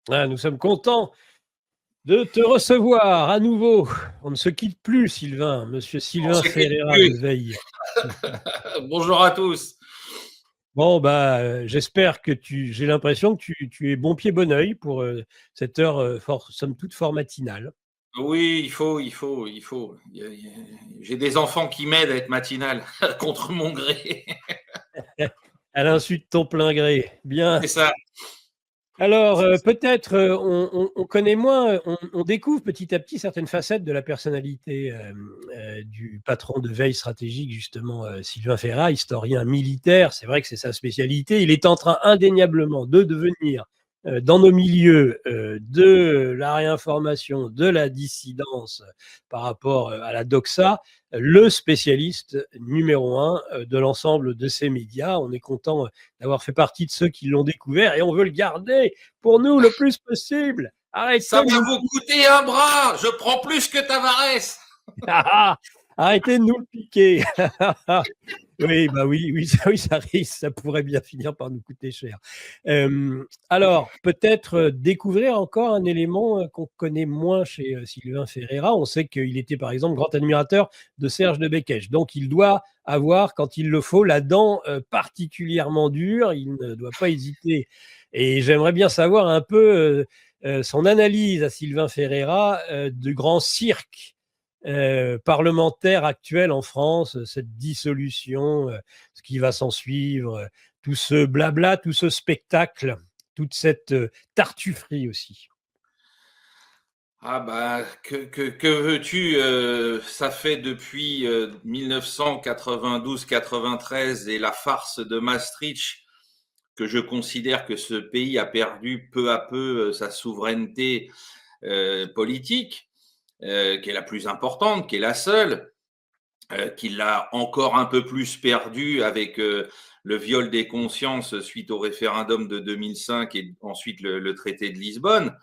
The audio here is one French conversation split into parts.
Ah, nous sommes contents de te recevoir à nouveau. On ne se quitte plus, Sylvain, monsieur On Sylvain se quitte Ferreira de plus. Veille. Bonjour à tous. Bon, j'espère que j'ai l'impression que tu es bon pied, bon oeil pour cette heure, somme toute, fort matinale. Oui, il faut. J'ai des enfants qui m'aident à être matinal contre mon gré. À l'insu de ton plein gré. Bien. C'est ça. Alors, peut-être on connaît moins, on découvre petit à petit certaines facettes de la personnalité du patron de Veille stratégique, justement, Sylvain Ferrat, historien militaire. C'est vrai que c'est sa spécialité. Il est en train indéniablement de devenir, dans nos milieux, de la réinformation, de la dissidence par rapport à la doxa, le spécialiste numéro un de l'ensemble de ces médias. On est content d'avoir fait partie de ceux qui l'ont découvert et on veut le garder pour nous le plus possible. Ça Arrêtez de va nous vous coûter un bras. Je prends plus que Tavares. Arrêtez de nous le piquer. Oui, oui, ça risque, ça pourrait bien finir par nous coûter cher. Alors, peut-être découvrir encore un élément qu'on connaît moins chez Sylvain Ferreira. On sait qu'il était, par exemple, grand admirateur de Serge de Bekèche. Donc, il doit avoir, quand il le faut, la dent particulièrement dure. Il ne doit pas hésiter. Et j'aimerais bien savoir un peu son analyse à Sylvain Ferreira du grand cirque parlementaire actuel en France, cette dissolution, ce qui va s'en suivre, tout ce blabla, tout ce spectacle, toute cette tartufferie aussi. Ah bah que veux-tu, ça fait depuis 1992-93 et la farce de Maastricht que je considère que ce pays a perdu peu à peu sa souveraineté politique, qui est la plus importante, qui est la seule, qu'il l'a encore un peu plus perdu avec le viol des consciences suite au référendum de 2005 et ensuite le traité de Lisbonne.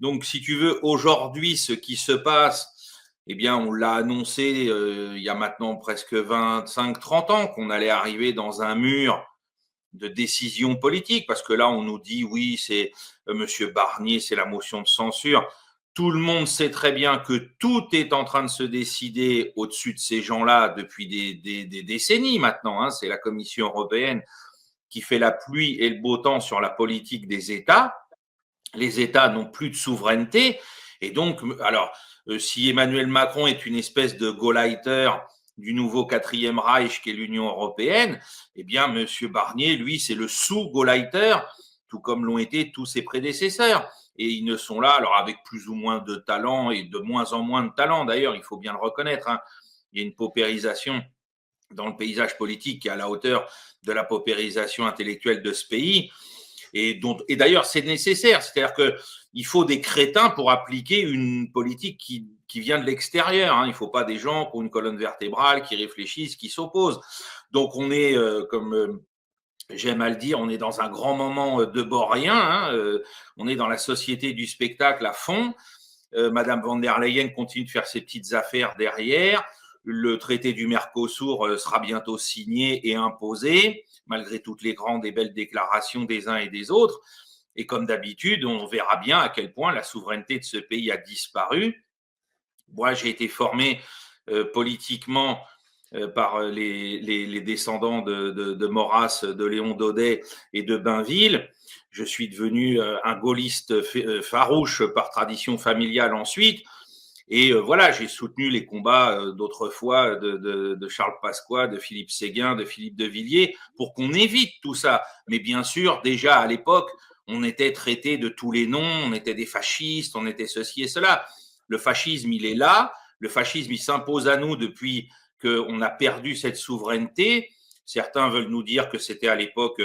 Donc, si tu veux, aujourd'hui, ce qui se passe, eh bien, on l'a annoncé il y a maintenant presque 25-30 ans qu'on allait arriver dans un mur de décision politique, parce que là, on nous dit, oui, c'est Monsieur Barnier, c'est la motion de censure. Tout le monde sait très bien que tout est en train de se décider au-dessus de ces gens-là depuis des décennies maintenant. Hein. C'est la Commission européenne qui fait la pluie et le beau temps sur la politique des États. Les États n'ont plus de souveraineté. Et donc, alors, si Emmanuel Macron est une espèce de Gauleiter du nouveau quatrième Reich qu'est l'Union européenne, eh bien, Monsieur Barnier, lui, c'est le sous-Gauleiter, tout comme l'ont été tous ses prédécesseurs. Et ils ne sont là, alors avec plus ou moins de talent et de moins en moins de talent, d'ailleurs, il faut bien le reconnaître. Hein. Il y a une paupérisation dans le paysage politique qui est à la hauteur de la paupérisation intellectuelle de ce pays. Et d'ailleurs, c'est nécessaire. C'est-à-dire qu'il faut des crétins pour appliquer une politique qui vient de l'extérieur. Hein. Il ne faut pas des gens qui ont une colonne vertébrale, qui réfléchissent, qui s'opposent. Donc, on est, comme j'aime à le dire, on est dans un grand moment de Borien. Hein. On est dans la société du spectacle à fond. Madame von der Leyen continue de faire ses petites affaires derrière. Le traité du Mercosur sera bientôt signé et imposé, malgré toutes les grandes et belles déclarations des uns et des autres. Et comme d'habitude, on verra bien à quel point la souveraineté de ce pays a disparu. Moi, j'ai été formé politiquement par les descendants de Maurras, de Léon Daudet et de Bainville. Je suis devenu un gaulliste farouche par tradition familiale ensuite. Et voilà, j'ai soutenu les combats d'autrefois de Charles Pasqua, de Philippe Séguin, de Philippe de Villiers, pour qu'on évite tout ça. Mais bien sûr, déjà à l'époque, on était traité de tous les noms, on était des fascistes, on était ceci et cela. Le fascisme, il est là. Le fascisme, il s'impose à nous depuis qu'on a perdu cette souveraineté. Certains veulent nous dire que c'était à l'époque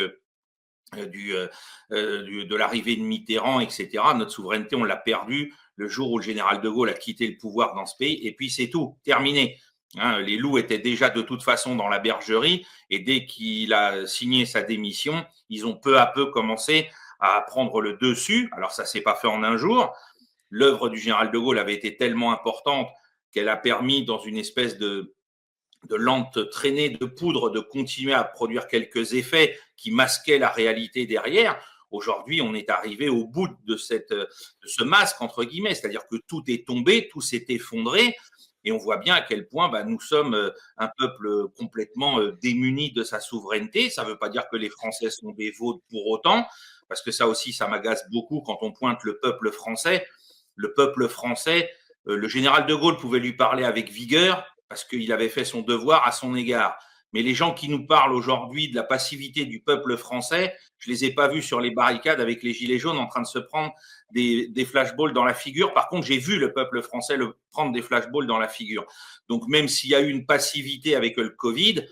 de l'arrivée de Mitterrand, etc. Notre souveraineté, on l'a perdue le jour où le général de Gaulle a quitté le pouvoir dans ce pays. Et puis c'est tout, terminé. Hein, les loups étaient déjà de toute façon dans la bergerie et dès qu'il a signé sa démission, ils ont peu à peu commencé à prendre le dessus. Alors ça s'est pas fait en un jour. L'œuvre du général de Gaulle avait été tellement importante qu'elle a permis dans une espèce de lente traînée de poudre de continuer à produire quelques effets qui masquaient la réalité derrière. Aujourd'hui, on est arrivé au bout de ce masque, entre guillemets, c'est-à-dire que tout est tombé, tout s'est effondré. Et on voit bien à quel point nous sommes un peuple complètement démuni de sa souveraineté. Ça ne veut pas dire que les Français sont des vaudes pour autant, parce que ça aussi, ça m'agace beaucoup quand on pointe le peuple français. Le peuple français, le général de Gaulle pouvait lui parler avec vigueur parce qu'il avait fait son devoir à son égard. Mais les gens qui nous parlent aujourd'hui de la passivité du peuple français, je ne les ai pas vus sur les barricades avec les gilets jaunes en train de se prendre des flashballs dans la figure. Par contre, j'ai vu le peuple français prendre des flashballs dans la figure. Donc, même s'il y a eu une passivité avec le Covid,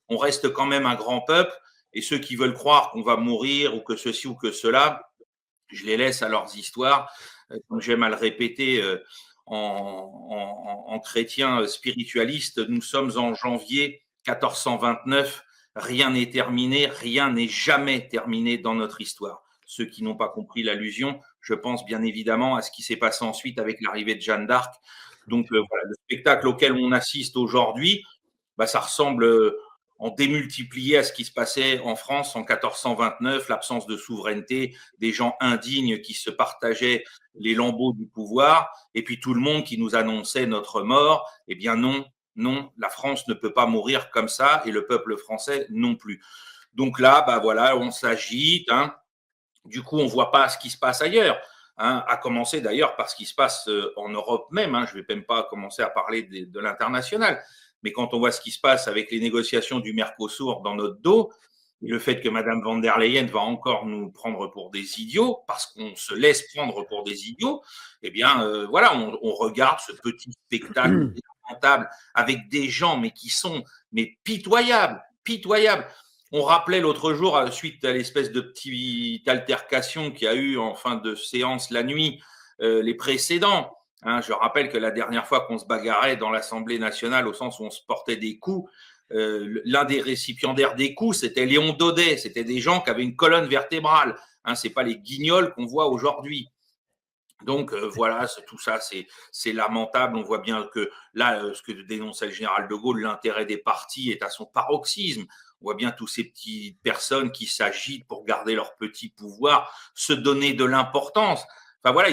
on reste quand même un grand peuple. Et ceux qui veulent croire qu'on va mourir ou que ceci ou que cela, je les laisse à leurs histoires. Comme j'aime à le répéter en chrétien spiritualiste, nous sommes en janvier 1429. Rien n'est terminé, rien n'est jamais terminé dans notre histoire. Ceux qui n'ont pas compris l'allusion, je pense bien évidemment à ce qui s'est passé ensuite avec l'arrivée de Jeanne d'Arc. Donc voilà, le spectacle auquel on assiste aujourd'hui, ça ressemble en démultiplié à ce qui se passait en France en 1429, l'absence de souveraineté, des gens indignes qui se partageaient les lambeaux du pouvoir, et puis tout le monde qui nous annonçait notre mort. Eh bien non, non, la France ne peut pas mourir comme ça, et le peuple français non plus. Donc là, voilà, on s'agite. Du coup, on ne voit pas ce qui se passe ailleurs. À commencer d'ailleurs par ce qui se passe en Europe même. Je ne vais même pas commencer à parler de l'international. Mais quand on voit ce qui se passe avec les négociations du Mercosur dans notre dos, et le fait que Mme von der Leyen va encore nous prendre pour des idiots, parce qu'on se laisse prendre pour des idiots, eh bien, voilà, on regarde ce petit spectacle épouvantable avec des gens, mais qui sont pitoyables, pitoyables. On rappelait l'autre jour, suite à l'espèce de petite altercation qu'il y a eu en fin de séance la nuit, les précédents. Je rappelle que la dernière fois qu'on se bagarrait dans l'Assemblée nationale, au sens où on se portait des coups, l'un des récipiendaires des coups, c'était Léon Daudet. C'était des gens qui avaient une colonne vertébrale. Ce n'est pas les guignols qu'on voit aujourd'hui. Donc voilà, tout ça, c'est lamentable. On voit bien que là, ce que dénonçait le général de Gaulle, l'intérêt des partis est à son paroxysme. On voit bien tous ces petites personnes qui s'agitent pour garder leur petit pouvoir, se donner de l'importance. Enfin voilà,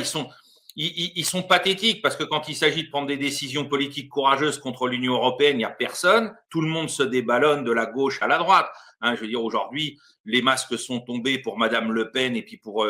ils sont pathétiques parce que quand il s'agit de prendre des décisions politiques courageuses contre l'Union européenne, il n'y a personne. Tout le monde se déballonne de la gauche à la droite. Je veux dire, aujourd'hui, les masques sont tombés pour Madame Le Pen et puis pour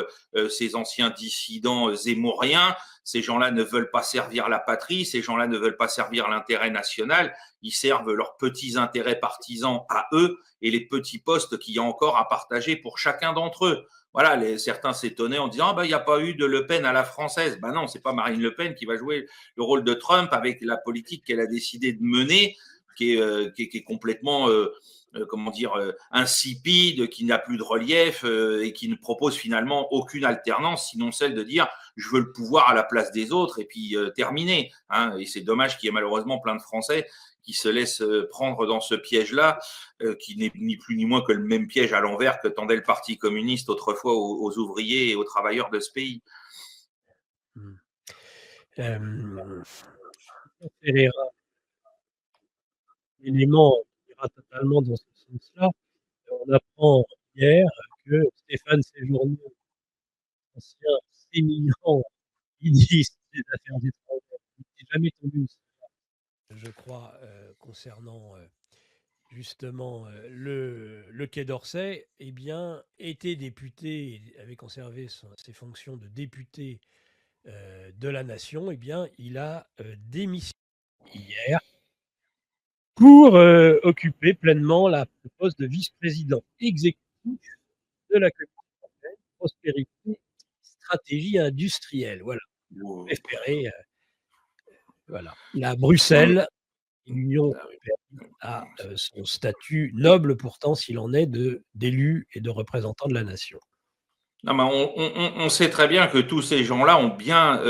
ces anciens dissidents zémouriens. Ces gens-là ne veulent pas servir la patrie, ces gens-là ne veulent pas servir l'intérêt national. Ils servent leurs petits intérêts partisans à eux et les petits postes qu'il y a encore à partager pour chacun d'entre eux. Voilà, certains s'étonnaient en disant il n'y a pas eu de Le Pen à la française. Non, c'est pas Marine Le Pen qui va jouer le rôle de Trump avec la politique qu'elle a décidé de mener, qui est complètement insipide, qui n'a plus de relief et qui ne propose finalement aucune alternance, sinon celle de dire je veux le pouvoir à la place des autres et puis terminer. Et c'est dommage qu'il y ait malheureusement plein de Français qui se laissent prendre dans ce piège-là, qui n'est ni plus ni moins que le même piège à l'envers que tendait le Parti communiste autrefois aux ouvriers et aux travailleurs de ce pays. L'élément ira totalement dans ce sens-là. On apprend hier que Stéphane Séjourné, ancien éminent ministre des Affaires étrangères, qui n'était jamais tombé aussi bas, je crois, concernant justement le Quai d'Orsay, eh bien, était député, avait conservé ses fonctions de député de la nation. Eh bien, il a démissionné hier pour occuper pleinement le poste de vice-président exécutif de la Commission européenne, prospérité, stratégie industrielle. Voilà. Préféré, voilà. La Bruxelles, l'Union européenne a son statut noble pourtant s'il en est d'élu et de représentant de la nation. Non, mais on sait très bien que tous ces gens-là ont bien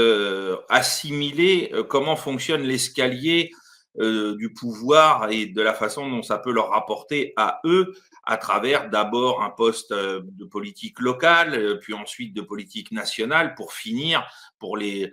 assimilé comment fonctionne l'escalier du pouvoir et de la façon dont ça peut leur rapporter à eux à travers d'abord un poste de politique locale, puis ensuite de politique nationale, pour finir pour les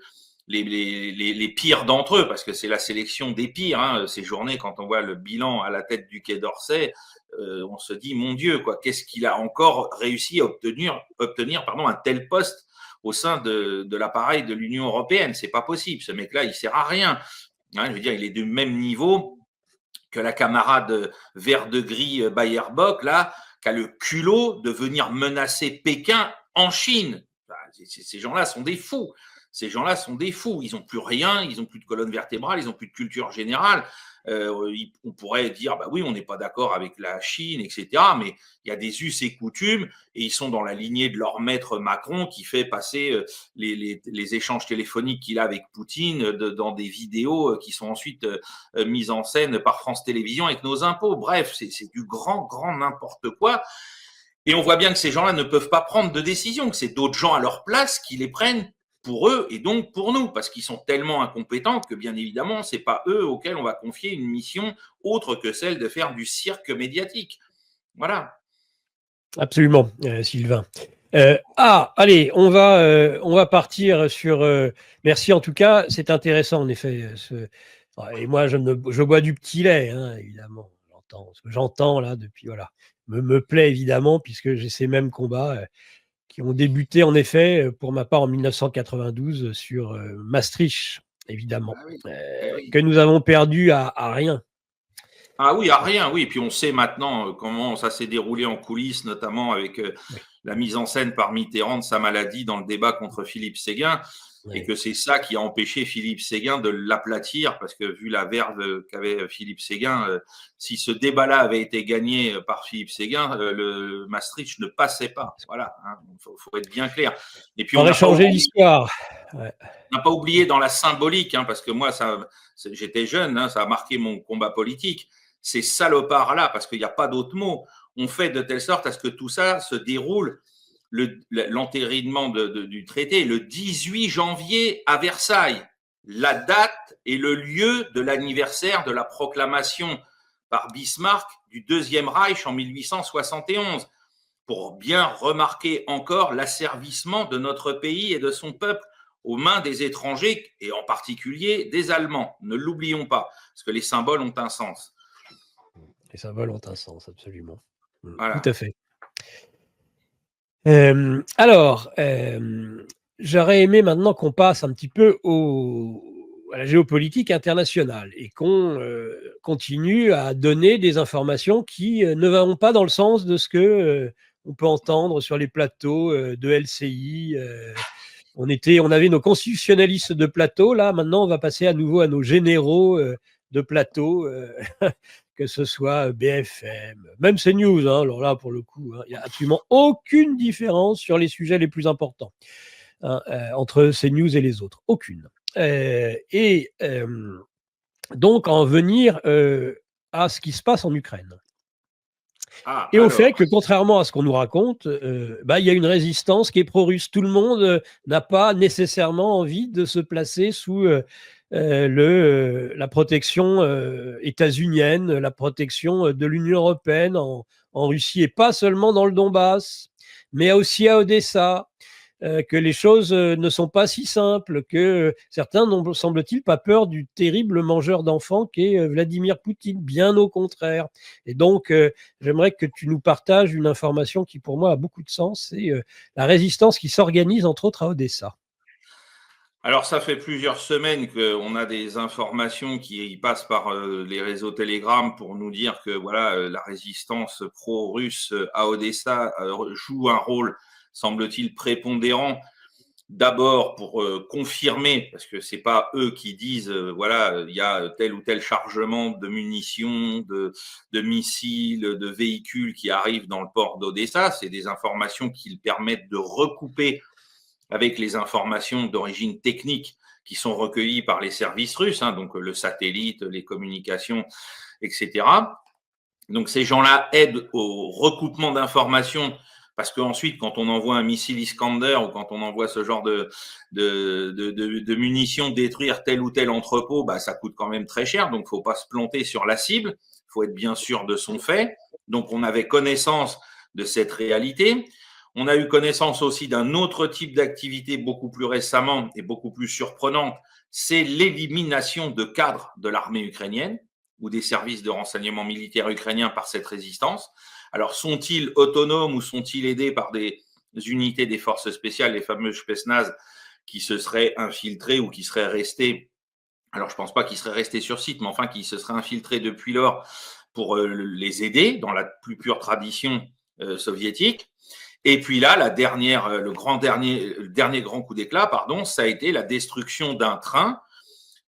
les pires d'entre eux, parce que c'est la sélection des pires. Hein, ces journées, quand on voit le bilan à la tête du Quai d'Orsay, on se dit, mon Dieu, quoi, qu'est-ce qu'il a encore réussi à obtenir un tel poste au sein de l'appareil de l'Union européenne. C'est pas possible. Ce mec-là, il sert à rien. Hein, je veux dire, il est du même niveau que la camarade vert de gris Baerbock, là, qui a le culot de venir menacer Pékin en Chine. Ces gens-là sont des fous. Ces gens-là sont des fous. Ils n'ont plus rien, ils n'ont plus de colonne vertébrale, ils n'ont plus de culture générale. On pourrait dire, bah oui, on n'est pas d'accord avec la Chine, etc. Mais il y a des us et coutumes, et ils sont dans la lignée de leur maître Macron qui fait passer les échanges téléphoniques qu'il a avec Poutine dans des vidéos qui sont ensuite mises en scène par France Télévisions avec nos impôts. Bref, c'est du grand n'importe quoi. Et on voit bien que ces gens-là ne peuvent pas prendre de décision, que c'est d'autres gens à leur place qui les prennent pour eux et donc pour nous, parce qu'ils sont tellement incompétents que bien évidemment, c'est pas eux auxquels on va confier une mission autre que celle de faire du cirque médiatique. Voilà. Absolument, Sylvain. Allez, on va partir sur. Merci en tout cas, c'est intéressant en effet. Et moi, je bois du petit lait, hein, évidemment. J'entends là depuis, voilà. Me plaît évidemment, puisque j'ai ces mêmes combats qui ont débuté en effet, pour ma part, en 1992 sur Maastricht, évidemment, oui. que nous avons perdu à rien. Ah oui, à rien, oui. Et puis on sait maintenant comment ça s'est déroulé en coulisses, notamment avec la mise en scène par Mitterrand de sa maladie dans le débat contre Philippe Séguin. Et que c'est ça qui a empêché Philippe Séguin de l'aplatir, parce que vu la verve qu'avait Philippe Séguin, si ce débat-là avait été gagné par Philippe Séguin, le Maastricht ne passait pas. Voilà, faut être bien clair. Et puis on aurait changé l'histoire. Ouais. On n'a pas oublié dans la symbolique, parce que moi, j'étais jeune, ça a marqué mon combat politique. Ces salopards-là, parce qu'il n'y a pas d'autre mot, ont fait de telle sorte à ce que tout ça se déroule. L'entérinement du traité le 18 janvier à Versailles. La date et le lieu de l'anniversaire de la proclamation par Bismarck du Deuxième Reich en 1871, pour bien remarquer encore l'asservissement de notre pays et de son peuple aux mains des étrangers, et en particulier des Allemands. Ne l'oublions pas, parce que les symboles ont un sens. Les symboles ont un sens, absolument. Voilà. Tout à fait. J'aurais aimé maintenant qu'on passe un petit peu à la géopolitique internationale et qu'on continue à donner des informations qui ne vont pas dans le sens de ce que on peut entendre sur les plateaux de LCI. On avait nos constitutionnalistes de plateau, là maintenant on va passer à nouveau à nos généraux de plateau. Que ce soit BFM, même CNews, alors là, pour le coup, il n'y a absolument aucune différence sur les sujets les plus importants entre CNews et les autres. Aucune. Donc, en venir à ce qui se passe en Ukraine. Au fait que, contrairement à ce qu'on nous raconte, il y a une résistance qui est pro-russe. Tout le monde n'a pas nécessairement envie de se placer sous la protection états-unienne, la protection de l'Union européenne en Russie, et pas seulement dans le Donbass, mais aussi à Odessa, que les choses ne sont pas si simples, que certains n'ont, semble-t-il, pas peur du terrible mangeur d'enfants qu'est Vladimir Poutine, bien au contraire. Et donc, j'aimerais que tu nous partages une information qui, pour moi, a beaucoup de sens, c'est la résistance qui s'organise, entre autres, à Odessa. Alors, ça fait plusieurs semaines qu'on a des informations qui passent par les réseaux Telegram pour nous dire que voilà, la résistance pro-russe à Odessa joue un rôle, semble-t-il, prépondérant. D'abord pour confirmer, parce que c'est pas eux qui disent voilà, il y a tel ou tel chargement de munitions, de missiles, de véhicules qui arrivent dans le port d'Odessa. C'est des informations qui permettent de recouper avec les informations d'origine technique qui sont recueillies par les services russes, donc le satellite, les communications, etc. Donc ces gens-là aident au recoupement d'informations, parce qu'ensuite, quand on envoie un missile Iskander ou quand on envoie ce genre de munitions détruire tel ou tel entrepôt, ça coûte quand même très cher, donc il ne faut pas se planter sur la cible, il faut être bien sûr de son fait. Donc on avait connaissance de cette réalité. On a eu connaissance aussi d'un autre type d'activité beaucoup plus récemment et beaucoup plus surprenante, c'est l'élimination de cadres de l'armée ukrainienne ou des services de renseignement militaire ukrainiens par cette résistance. Alors, sont-ils autonomes ou sont-ils aidés par des unités des forces spéciales, les fameux Spetsnaz, qui se seraient infiltrés ou qui seraient restés, alors je ne pense pas qu'ils seraient restés sur site, mais enfin qui se seraient infiltrés depuis lors pour les aider dans la plus pure tradition soviétique. Et puis là, le dernier grand coup d'éclat, ça a été la destruction d'un train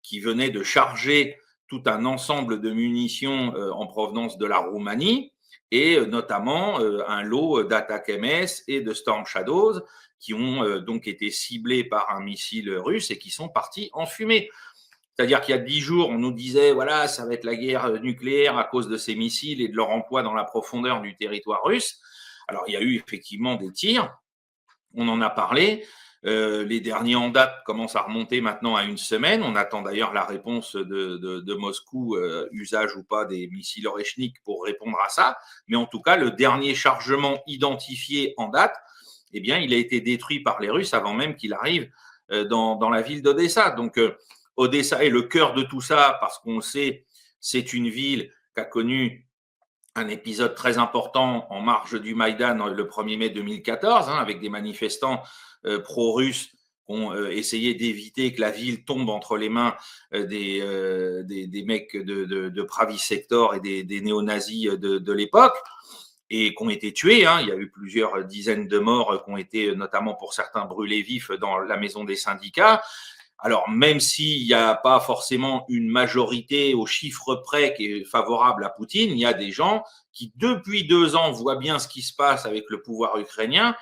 qui venait de charger tout un ensemble de munitions en provenance de la Roumanie et notamment un lot d'Attack MS et de Storm Shadows qui ont donc été ciblés par un missile russe et qui sont partis en fumée. C'est-à-dire qu'il y a 10 jours, on nous disait, voilà, ça va être la guerre nucléaire à cause de ces missiles et de leur emploi dans la profondeur du territoire russe. Alors, il y a eu effectivement des tirs, on en a parlé. Les derniers en date commencent à remonter maintenant à une semaine. On attend d'ailleurs la réponse de Moscou, usage ou pas des missiles Oreshnik pour répondre à ça. Mais en tout cas, le dernier chargement identifié en date, eh bien, il a été détruit par les Russes avant même qu'il arrive dans la ville d'Odessa. Donc, Odessa est le cœur de tout ça parce qu'on le sait, c'est une ville qui a connu un épisode très important en marge du Maïdan le 1er mai 2014, avec des manifestants pro-russes qui ont essayé d'éviter que la ville tombe entre les mains des mecs de Pravi Sector et des néo-nazis de l'époque et qui ont été tués. Il y a eu plusieurs dizaines de morts qui ont été notamment pour certains brûlés vifs dans la maison des syndicats. Alors, même s'il n'y a pas forcément une majorité au chiffre près qui est favorable à Poutine, il y a des gens qui, depuis 2 ans, voient bien ce qui se passe avec le pouvoir ukrainien,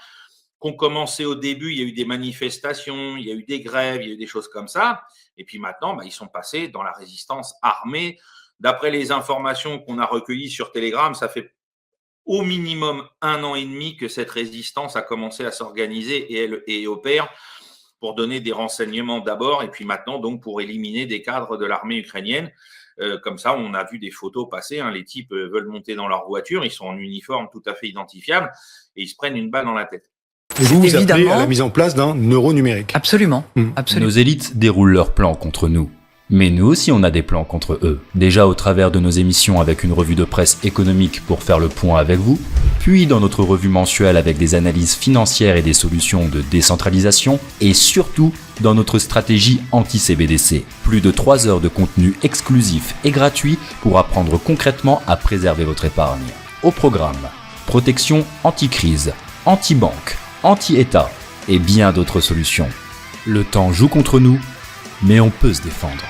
qui ont commencé au début, il y a eu des manifestations, il y a eu des grèves, il y a eu des choses comme ça. Et puis maintenant, ils sont passés dans la résistance armée. D'après les informations qu'on a recueillies sur Telegram, ça fait au minimum 1 an et demi que cette résistance a commencé à s'organiser et opère pour donner des renseignements d'abord et puis maintenant donc pour éliminer des cadres de l'armée ukrainienne. Comme ça, on a vu des photos passer. Les types veulent monter dans leur voiture, ils sont en uniforme tout à fait identifiable et ils se prennent une balle dans la tête. Et vous appelez à la mise en place d'un euro numérique. Absolument. Absolument. Nos élites déroulent leurs plans contre nous. Mais nous aussi on a des plans contre eux. Déjà au travers de nos émissions avec une revue de presse économique pour faire le point avec vous, puis dans notre revue mensuelle avec des analyses financières et des solutions de décentralisation, et surtout dans notre stratégie anti-CBDC. Plus de 3 heures de contenu exclusif et gratuit pour apprendre concrètement à préserver votre épargne. Au programme, protection anti-crise, anti-banque, anti-État et bien d'autres solutions. Le temps joue contre nous, mais on peut se défendre.